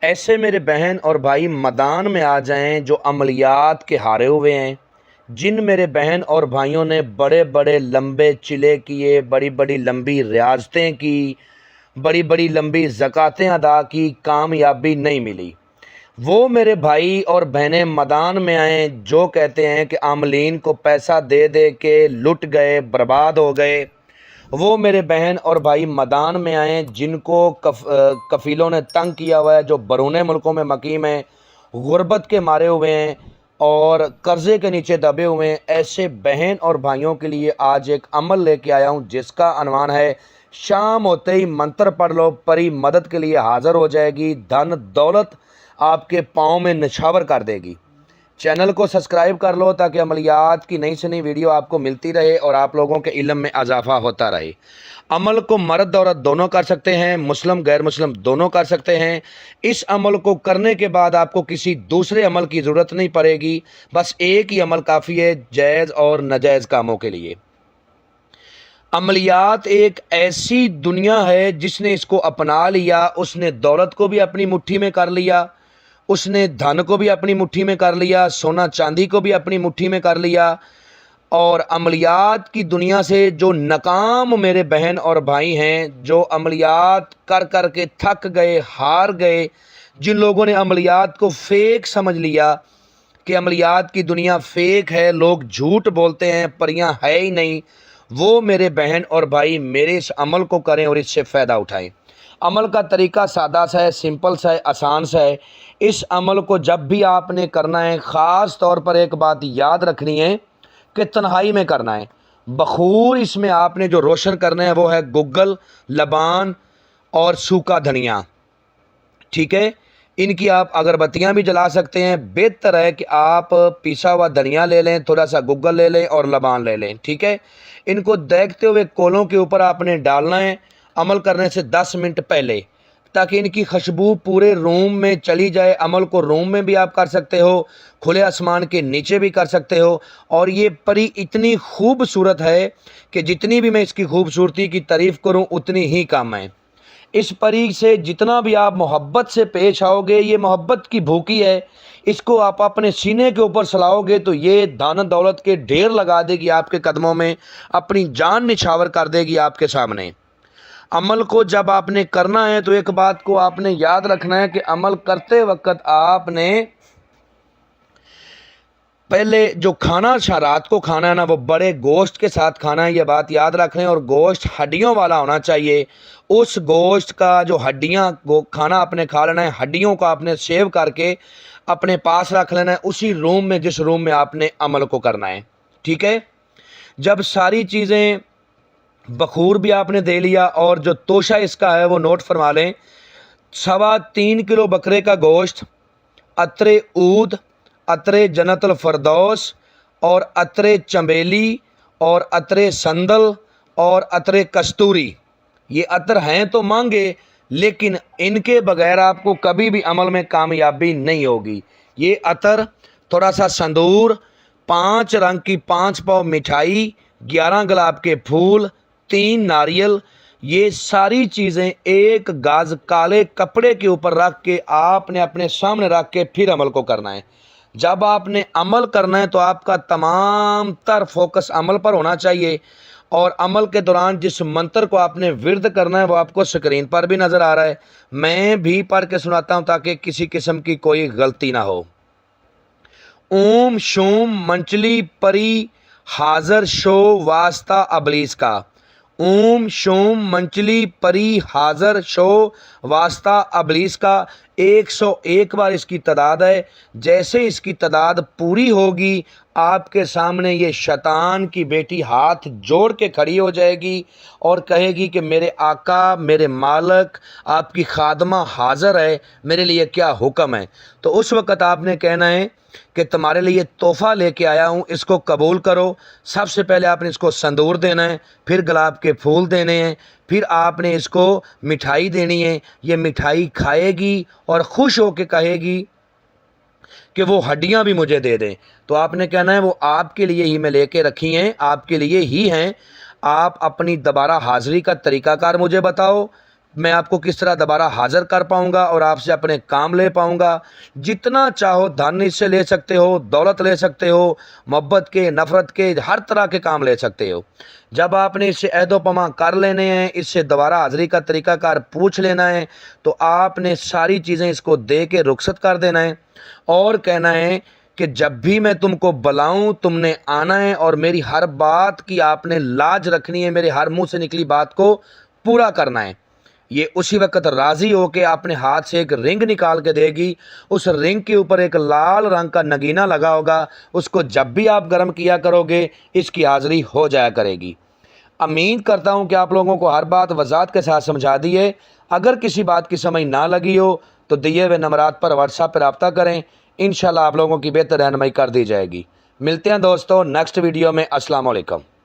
ایسے میرے بہن اور بھائی میدان میں آ جائیں جو عملیات کے ہارے ہوئے ہیں، جن میرے بہن اور بھائیوں نے بڑے بڑے لمبے چلے کیے، بڑی بڑی لمبی ریاضتیں کی، بڑی بڑی لمبی زکوٰۃیں ادا کی، کامیابی نہیں ملی۔ وہ میرے بھائی اور بہنیں میدان میں آئیں جو کہتے ہیں کہ عاملین کو پیسہ دے دے کے لٹ گئے، برباد ہو گئے۔ وہ میرے بہن اور بھائی میدان میں آئیں جن کو کفیلوں نے تنگ کیا ہوا ہے، جو بیرون ملکوں میں مقیم ہیں، غربت کے مارے ہوئے ہیں اور قرضے کے نیچے دبے ہوئے ہیں۔ ایسے بہن اور بھائیوں کے لیے آج ایک عمل لے کے آیا ہوں جس کا عنوان ہے شام ہوتے ہی منتر پڑھ لو، پری مدد کے لیے حاضر ہو جائے گی، دھن دولت آپ کے پاؤں میں نچھاور کر دے گی۔ چینل کو سبسکرائب کر لو تاکہ عملیات کی نئی سے نئی ویڈیو آپ کو ملتی رہے اور آپ لوگوں کے علم میں اضافہ ہوتا رہے۔ عمل کو مرد عورت دونوں کر سکتے ہیں، مسلم غیر مسلم دونوں کر سکتے ہیں۔ اس عمل کو کرنے کے بعد آپ کو کسی دوسرے عمل کی ضرورت نہیں پڑے گی، بس ایک ہی عمل کافی ہے جائز اور ناجائز کاموں کے لیے۔ عملیات ایک ایسی دنیا ہے جس نے اس کو اپنا لیا، اس نے دولت کو بھی اپنی مٹھی میں کر لیا، اس نے دھن کو بھی اپنی مٹھی میں کر لیا، سونا چاندی کو بھی اپنی مٹھی میں کر لیا۔ اور عملیات کی دنیا سے جو ناکام میرے بہن اور بھائی ہیں، جو عملیات کر کر کے تھک گئے، ہار گئے، جن لوگوں نے عملیات کو فیک سمجھ لیا کہ عملیات کی دنیا فیک ہے، لوگ جھوٹ بولتے ہیں، پریاں ہے ہی نہیں، وہ میرے بہن اور بھائی میرے اس عمل کو کریں اور اس سے فائدہ اٹھائیں۔ عمل کا طریقہ سادہ سا ہے، سمپل سا ہے، آسان سا ہے۔ اس عمل کو جب بھی آپ نے کرنا ہے، خاص طور پر ایک بات یاد رکھنی ہے کہ تنہائی میں کرنا ہے۔ بخور اس میں آپ نے جو روشن کرنا ہے وہ ہے گگل، لبان اور سوکھا دھنیا، ٹھیک ہے؟ ان کی آپ اگربتیاں بھی جلا سکتے ہیں۔ بہتر ہے کہ آپ پیسا ہوا دھنیا لے لیں، تھوڑا سا گگل لے لیں اور لبان لے لیں، ٹھیک ہے؟ ان کو دیکھتے ہوئے کولوں کے اوپر آپ نے ڈالنا ہے عمل کرنے سے 10 منٹ پہلے، تاکہ ان کی خوشبو پورے روم میں چلی جائے۔ عمل کو روم میں بھی آپ کر سکتے ہو، کھلے آسمان کے نیچے بھی کر سکتے ہو۔ اور یہ پری اتنی خوبصورت ہے کہ جتنی بھی میں اس کی خوبصورتی کی تعریف کروں اتنی ہی کم ہے۔ اس پری سے جتنا بھی آپ محبت سے پیش آؤ گے، یہ محبت کی بھوکی ہے، اس کو آپ اپنے سینے کے اوپر سلاؤ گے تو یہ دان دولت کے ڈھیر لگا دے گی آپ کے قدموں میں، اپنی جان نچھاور کر دے گی آپ کے سامنے۔ عمل کو جب آپ نے کرنا ہے تو ایک بات کو آپ نے یاد رکھنا ہے کہ عمل کرتے وقت آپ نے پہلے جو کھانا رات کو کھانا ہے نا، وہ بڑے گوشت کے ساتھ کھانا ہے، یہ بات یاد رکھ لیں۔ اور گوشت ہڈیوں والا ہونا چاہیے۔ اس گوشت کا جو ہڈیاں کھانا آپ نے کھا لینا ہے، ہڈیوں کو آپ نے سیو کر کے اپنے پاس رکھ لینا ہے، اسی روم میں جس روم میں آپ نے عمل کو کرنا ہے، ٹھیک ہے؟ جب ساری چیزیں بخور بھی آپ نے دے لیا اور جو توشہ اس کا ہے وہ نوٹ فرما لیں۔ 3.25 کلو بکرے کا گوشت، عطر عود، عطر جنت الفردوس اور عطر چنبیلی اور عطر سندل اور عطر کستوری۔ یہ عطر ہیں تو مانگے، لیکن ان کے بغیر آپ کو کبھی بھی عمل میں کامیابی نہیں ہوگی۔ یہ عطر، تھوڑا سا سندور، 5 رنگ کی 5 پاؤ مٹھائی، 11 گلاب کے پھول، 3 ناریل، یہ ساری چیزیں ایک گاز کالے کپڑے کے اوپر رکھ کے آپ نے اپنے سامنے رکھ کے پھر عمل کو کرنا ہے۔ جب آپ نے عمل کرنا ہے تو آپ کا تمام تر فوکس عمل پر ہونا چاہیے، اور عمل کے دوران جس منتر کو آپ نے ورد کرنا ہے وہ آپ کو سکرین پر بھی نظر آ رہا ہے، میں بھی پڑھ کے سناتا ہوں تاکہ کسی قسم کی کوئی غلطی نہ ہو۔ اوم شوم منچلی پری حاضر شو واسطہ ابلیس کا۔ اوم شوم منچلی پری حاضر شو واسطہ ابلیس کا 101 بار اس کی تعداد ہے۔ جیسے اس کی تعداد پوری ہوگی آپ کے سامنے یہ شیطان کی بیٹی ہاتھ جوڑ کے کھڑی ہو جائے گی اور کہے گی کہ میرے آقا، میرے مالک، آپ کی خادمہ حاضر ہے، میرے لیے کیا حکم ہے؟ تو اس وقت آپ نے کہنا ہے کہ تمہارے لیے تحفہ لے کے آیا ہوں، اس کو قبول کرو۔ سب سے پہلے آپ نے اس کو سندور دینا ہے، پھر گلاب کے پھول دینے ہیں، پھر آپ نے اس کو مٹھائی دینی ہے۔ یہ مٹھائی کھائے گی اور خوش ہو کے کہے گی کہ وہ ہڈیاں بھی مجھے دے دیں۔ تو آپ نے کہنا ہے وہ آپ کے لیے ہی میں لے کے رکھی ہیں، آپ کے لیے ہی ہیں۔ آپ اپنی دوبارہ حاضری کا طریقہ کار مجھے بتاؤ، میں آپ کو کس طرح دوبارہ حاضر کر پاؤں گا اور آپ سے اپنے کام لے پاؤں گا۔ جتنا چاہو دھن اس سے لے سکتے ہو، دولت لے سکتے ہو، محبت کے، نفرت کے، ہر طرح کے کام لے سکتے ہو۔ جب آپ نے اس سے عہد و پیمان کر لینے ہیں، اس سے دوبارہ حاضری کا طریقہ کار پوچھ لینا ہے، تو آپ نے ساری چیزیں اس کو دے کے رخصت کر دینا ہے اور کہنا ہے کہ جب بھی میں تم کو بلاؤں تم نے آنا ہے اور میری ہر بات کی آپ نے لاج رکھنی ہے، میرے ہر منہ سے نکلی بات کو پورا کرنا ہے۔ یہ اسی وقت راضی ہو کے اپنے ہاتھ سے ایک رنگ نکال کے دے گی، اس رنگ کے اوپر ایک لال رنگ کا نگینہ لگا ہوگا، اس کو جب بھی آپ گرم کیا کرو گے اس کی حاضری ہو جایا کرے گی۔ امید کرتا ہوں کہ آپ لوگوں کو ہر بات وضاحت کے ساتھ سمجھا دی ہے۔ اگر کسی بات کی سمجھ نہ لگی ہو تو دیے ہوئے نمبرات پر واٹس ایپ پہ رابطہ کریں، انشاءاللہ آپ لوگوں کی بہتر رہنمائی کر دی جائے گی۔ ملتے ہیں دوستو نیکسٹ ویڈیو میں۔ السلام علیکم۔